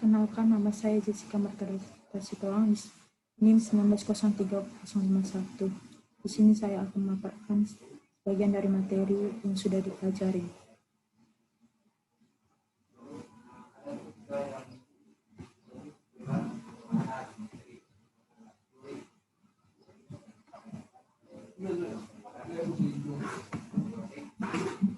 Perkenalkan, nama saya Jessica Margareta Sitolang, NIM 1903051. Di sini saya akan memaparkan sebagian dari materi yang sudah dipelajari.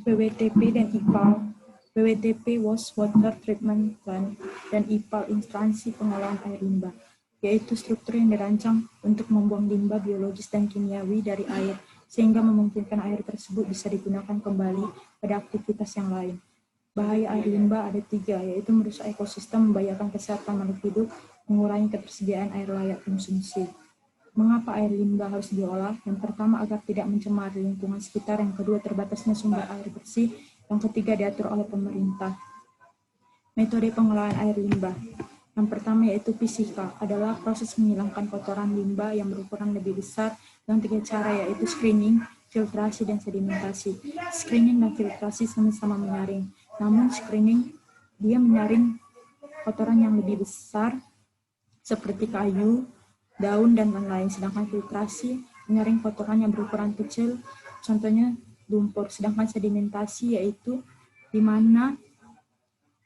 WWTP dan IPAL. WWTP Wastewater Treatment Plant dan IPAL instansi pengolahan air limbah, yaitu struktur yang dirancang untuk membuang limbah biologis dan kimiawi dari air, sehingga memungkinkan air tersebut bisa digunakan kembali pada aktivitas yang lain. Bahaya air limbah ada 3, yaitu merusak ekosistem, membahayakan kesehatan makhluk hidup, mengurangi ketersediaan air layak konsumsi. Mengapa air limbah harus diolah? Yang pertama, agar tidak mencemari lingkungan sekitar. Yang kedua, terbatasnya sumber air bersih. Yang ketiga, diatur oleh pemerintah. Metode pengolahan air limbah. Yang pertama yaitu fisika, adalah proses menghilangkan kotoran limbah yang berukuran lebih besar dengan 3 cara, yaitu screening, filtrasi, dan sedimentasi. Screening dan filtrasi sama-sama menyaring. Namun screening, dia menyaring kotoran yang lebih besar seperti kayu, daun, dan lain-lain. Sedangkan filtrasi menyaring kotoran yang berukuran kecil, contohnya lumpur. Sedangkan sedimentasi yaitu di mana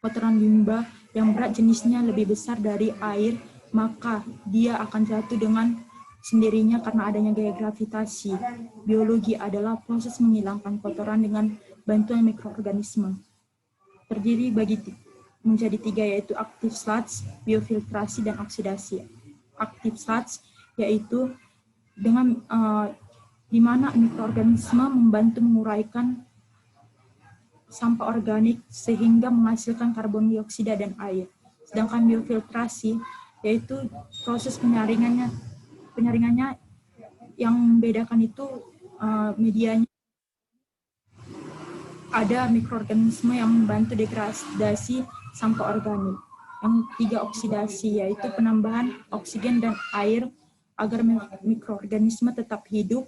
kotoran limbah yang berat jenisnya lebih besar dari air, maka dia akan jatuh dengan sendirinya karena adanya gaya gravitasi. Biologi adalah proses menghilangkan kotoran dengan bantuan mikroorganisme. Terdiri menjadi 3, yaitu active sludge, biofiltrasi, dan oksidasi. Active sludge yaitu dengan di mana mikroorganisme membantu menguraikan sampah organik sehingga menghasilkan karbon dioksida dan air. Sedangkan biofiltrasi yaitu proses penyaringannya yang membedakan itu medianya ada mikroorganisme yang membantu degradasi sampah organik. Yang 3, oksidasi, yaitu penambahan oksigen dan air agar mikroorganisme tetap hidup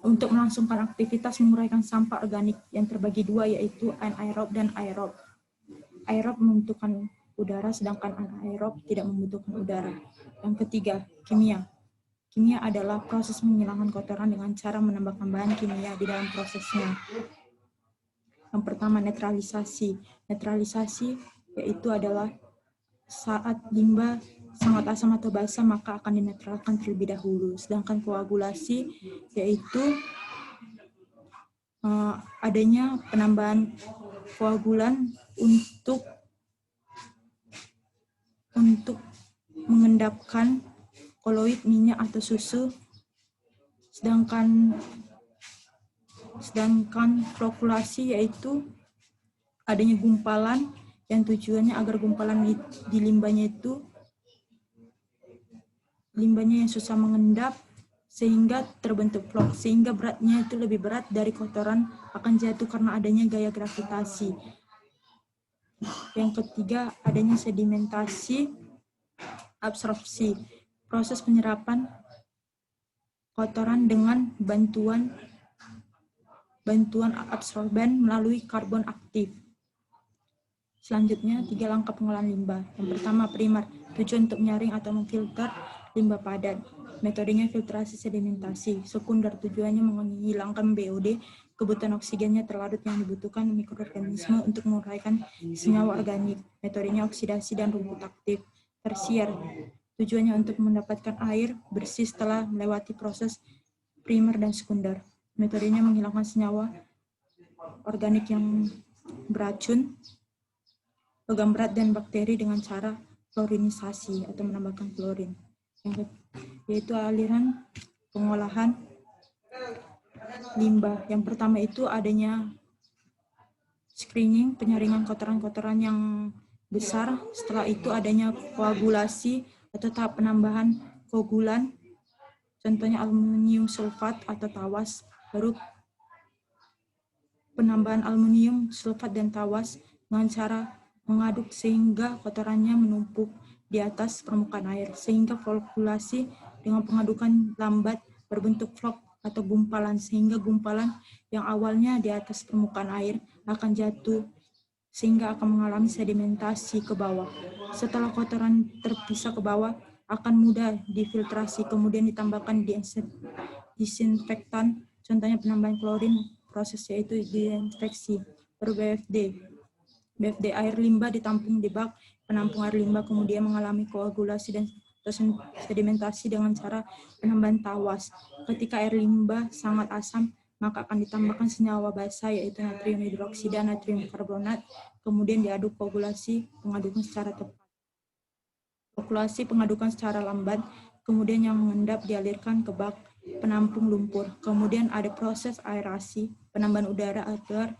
untuk melangsungkan aktivitas menguraikan sampah organik yang terbagi 2, yaitu anaerob dan aerob. Aerob membutuhkan udara, sedangkan anaerob tidak membutuhkan udara. Yang ketiga, kimia. Kimia adalah proses menghilangkan kotoran dengan cara menambahkan bahan kimia di dalam prosesnya. Yang pertama, netralisasi. Netralisasi yaitu adalah saat limbah sangat asam atau basah, maka akan dinetralkan terlebih dahulu. Sedangkan koagulasi yaitu adanya penambahan koagulan untuk mengendapkan koloid, minyak, atau susu. Sedangkan flokulasi yaitu adanya gumpalan yang tujuannya agar gumpalan di limbahnya yang susah mengendap sehingga terbentuk flok, sehingga beratnya itu lebih berat dari kotoran akan jatuh karena adanya gaya gravitasi. Yang ketiga, adanya sedimentasi, absorpsi, proses penyerapan kotoran dengan bantuan absorben melalui karbon aktif. Selanjutnya, 3 langkah pengolahan limbah. Yang pertama, primer, tujuan untuk menyaring atau memfilter limbah padat. Metodenya filtrasi sedimentasi. Sekunder, tujuannya menghilangkan BOD, kebutuhan oksigennya terlarut yang dibutuhkan mikroorganisme untuk menguraikan senyawa organik. Metodenya oksidasi dan rumput aktif. Tersier, tujuannya untuk mendapatkan air bersih setelah melewati proses primer dan sekunder. Metodenya menghilangkan senyawa organik yang beracun, logam berat, dan bakteri dengan cara klorinisasi atau menambahkan klorin. Yaitu aliran pengolahan limbah. Yang pertama itu adanya screening, penyaringan kotoran-kotoran yang besar. Setelah itu adanya koagulasi atau tahap penambahan koagulan, contohnya aluminium sulfat atau tawas. Baru penambahan aluminium sulfat dan tawas dengan cara mengaduk sehingga kotorannya menumpuk di atas permukaan air, sehingga flokulasi dengan pengadukan lambat berbentuk flok atau gumpalan, sehingga gumpalan yang awalnya di atas permukaan air akan jatuh sehingga akan mengalami sedimentasi ke bawah. Setelah kotoran terpisah ke bawah, akan mudah difiltrasi, kemudian ditambahkan disinfektan, contohnya penambahan klorin, prosesnya itu disinfeksi. BFD. BFD air limbah ditampung di bak penampung air limbah, kemudian mengalami koagulasi dan sedimentasi dengan cara penambahan tawas. Ketika air limbah sangat asam, maka akan ditambahkan senyawa basa yaitu natrium hidroksida, natrium karbonat, kemudian diaduk koagulasi, pengadukan secara tepat. Koagulasi pengadukan secara lambat, kemudian yang mengendap dialirkan ke bak penampung lumpur. Kemudian ada proses aerasi, penambahan udara agar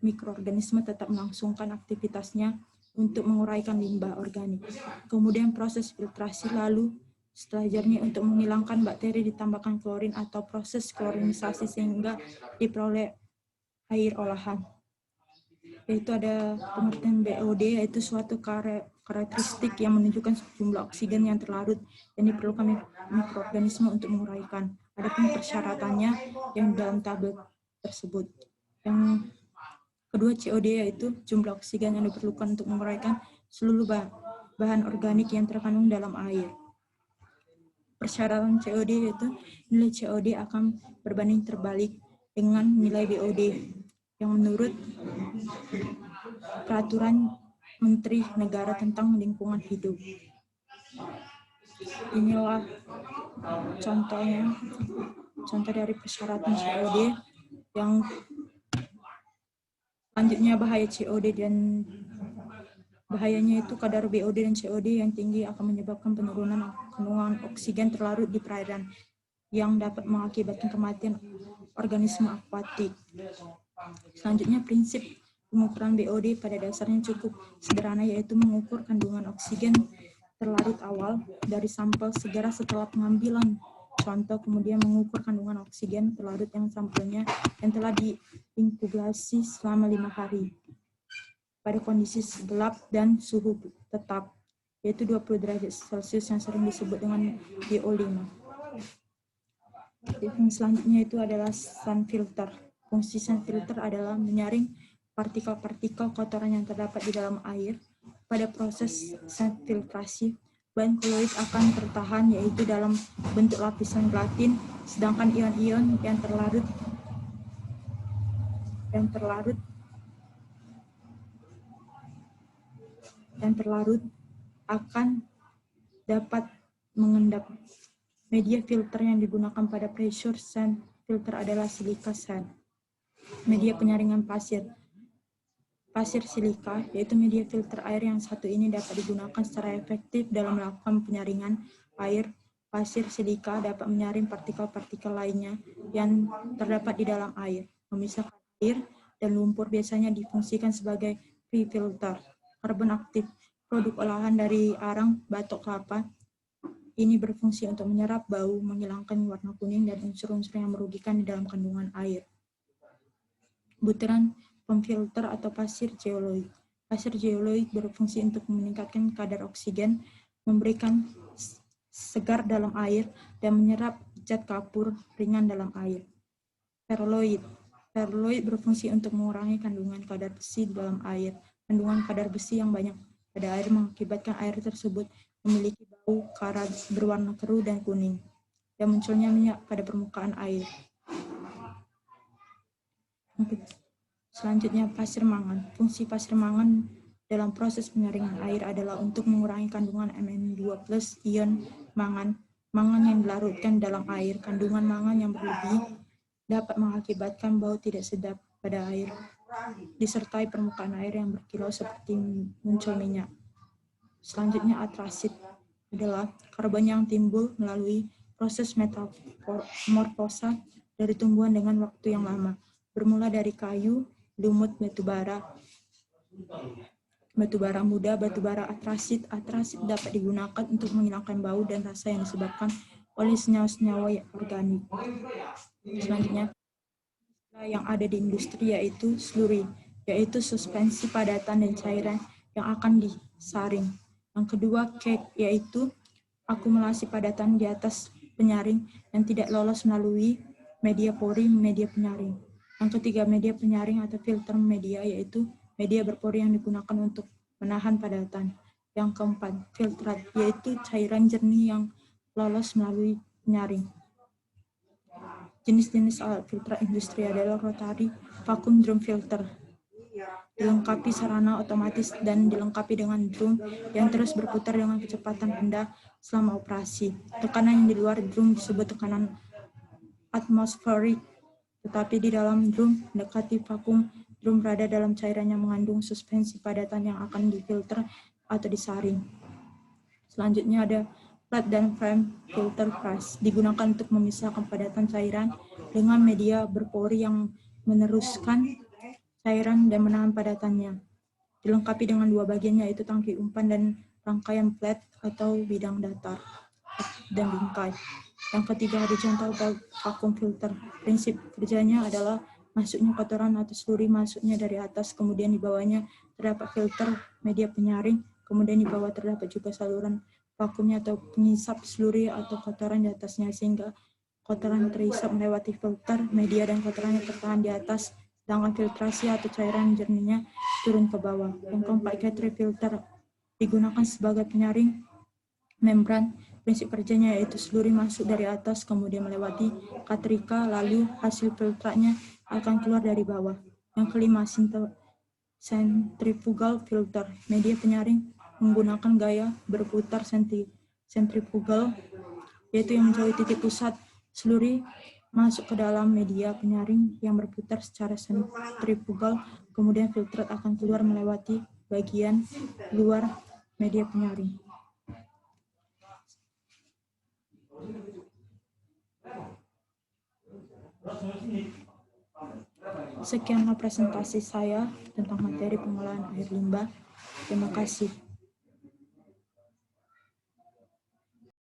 mikroorganisme tetap melangsungkan aktivitasnya untuk menguraikan limbah organik. Kemudian proses filtrasi, lalu setelah jernih untuk menghilangkan bakteri ditambahkan klorin atau proses klorinisasi sehingga diperoleh air olahan. Yaitu ada pengertian BOD, yaitu suatu karakteristik yang menunjukkan jumlah oksigen yang terlarut yang diperlukan mikroorganisme untuk menguraikan. Adapun persyaratannya yang dalam tabel tersebut. Yang kedua COD, yaitu jumlah oksigen yang diperlukan untuk menguraikan seluruh bahan organik yang terkandung dalam air. Persyaratan COD yaitu nilai COD akan berbanding terbalik dengan nilai BOD yang menurut Peraturan Menteri Negara tentang Lingkungan Hidup. Inilah contoh dari persyaratan COD. Yang selanjutnya bahaya COD, dan bahayanya itu kadar BOD dan COD yang tinggi akan menyebabkan penurunan kandungan oksigen terlarut di perairan yang dapat mengakibatkan kematian organisme akuatik. Selanjutnya, prinsip pengukuran BOD pada dasarnya cukup sederhana, yaitu mengukur kandungan oksigen terlarut awal dari sampel segera setelah pengambilan contoh, kemudian mengukur kandungan oksigen terlarut yang sampelnya yang telah diinkubasi selama 5 hari pada kondisi gelap dan suhu tetap, yaitu 20 derajat Celcius yang sering disebut dengan DO5. Selanjutnya itu adalah sun filter. Fungsi sun filter adalah menyaring partikel-partikel kotoran yang terdapat di dalam air. Pada proses sun filtrasi, bahan koloid akan tertahan, yaitu dalam bentuk lapisan gelatin, sedangkan ion-ion yang terlarut akan dapat mengendap. Media filter yang digunakan pada pressure sun filter adalah silika sand. Media penyaringan pasir silika, yaitu media filter air yang satu ini dapat digunakan secara efektif dalam melakukan penyaringan air. Pasir silika dapat menyaring partikel-partikel lainnya yang terdapat di dalam air. Memisahkan air dan lumpur biasanya difungsikan sebagai free filter. Karbon aktif, produk olahan dari arang batok kelapa, ini berfungsi untuk menyerap bau, menghilangkan warna kuning, dan unsur-unsur yang merugikan di dalam kandungan air. Butiran pemfilter atau pasir geoloid. Pasir geoloid berfungsi untuk meningkatkan kadar oksigen, memberikan segar dalam air, dan menyerap zat kapur ringan dalam air. Perloid. Perloid berfungsi untuk mengurangi kandungan kadar besi dalam air. Kandungan kadar besi yang banyak pada air mengakibatkan air tersebut memiliki bau karat berwarna keruh dan kuning, dan munculnya minyak pada permukaan air. Selanjutnya, pasir mangan. Fungsi pasir mangan dalam proses penyaringan air adalah untuk mengurangi kandungan Mn2+, ion mangan. Mangan yang dilarutkan dalam air, kandungan mangan yang berlebih dapat mengakibatkan bau tidak sedap pada air, disertai permukaan air yang berkilau seperti muncul minyak. Selanjutnya, atrasit adalah karbon yang timbul melalui proses metamorfosa dari tumbuhan dengan waktu yang lama, bermula dari kayu, lumut, batu bara muda, batu bara atrasit. Atrasit dapat digunakan untuk menghilangkan bau dan rasa yang disebabkan oleh senyawa-senyawa organik. Selanjutnya, yang ada di industri yaitu slurry, yaitu suspensi padatan dan cairan yang akan disaring. Yang kedua, cake, yaitu akumulasi padatan di atas penyaring yang tidak lolos melalui media pori, media penyaring. Yang ketiga, media penyaring atau filter media, yaitu media berpori yang digunakan untuk menahan padatan. Yang keempat, filtrat, yaitu cairan jernih yang lolos melalui penyaring. Jenis-jenis alat filter industri adalah rotary vacuum drum filter, dilengkapi sarana otomatis dan dilengkapi dengan drum yang terus berputar dengan kecepatan rendah selama operasi. Tekanan yang di luar drum disebut tekanan atmosferik, tetapi di dalam drum mendekati vakum drum berada dalam cairan yang mengandung suspensi padatan yang akan difilter atau disaring. Selanjutnya ada flat dan frame filter press, digunakan untuk memisahkan padatan cairan dengan media berpori yang meneruskan cairan dan menahan padatannya. Dilengkapi dengan dua bagian, yaitu tangki umpan dan rangkaian flat atau bidang datar dan bingkai. Yang ketiga, horizontal vacuum filter. Prinsip kerjanya adalah masuknya kotoran atau slurry masuknya dari atas, kemudian di bawahnya terdapat filter media penyaring, kemudian di bawah terdapat juga saluran vakumnya atau pengisap slurry atau kotoran di atasnya, sehingga kotoran terhisap melewati filter media dan kotorannya tertahan di atas, sedangkan filtrasi atau cairan jernihnya turun ke bawah. Yang keempat, Cartridge filter digunakan sebagai penyaring membran. Prinsip kerjanya yaitu slurry masuk dari atas, kemudian melewati katrika, lalu hasil filtratnya akan keluar dari bawah. Yang kelima, centrifugal filter. Media penyaring menggunakan gaya berputar centrifugal, yaitu yang menjauhi titik pusat slurry masuk ke dalam media penyaring yang berputar secara sentrifugal, kemudian filtrat akan keluar melewati bagian luar media penyaring. Sekianlah presentasi saya tentang materi pengolahan air limbah. Terima kasih.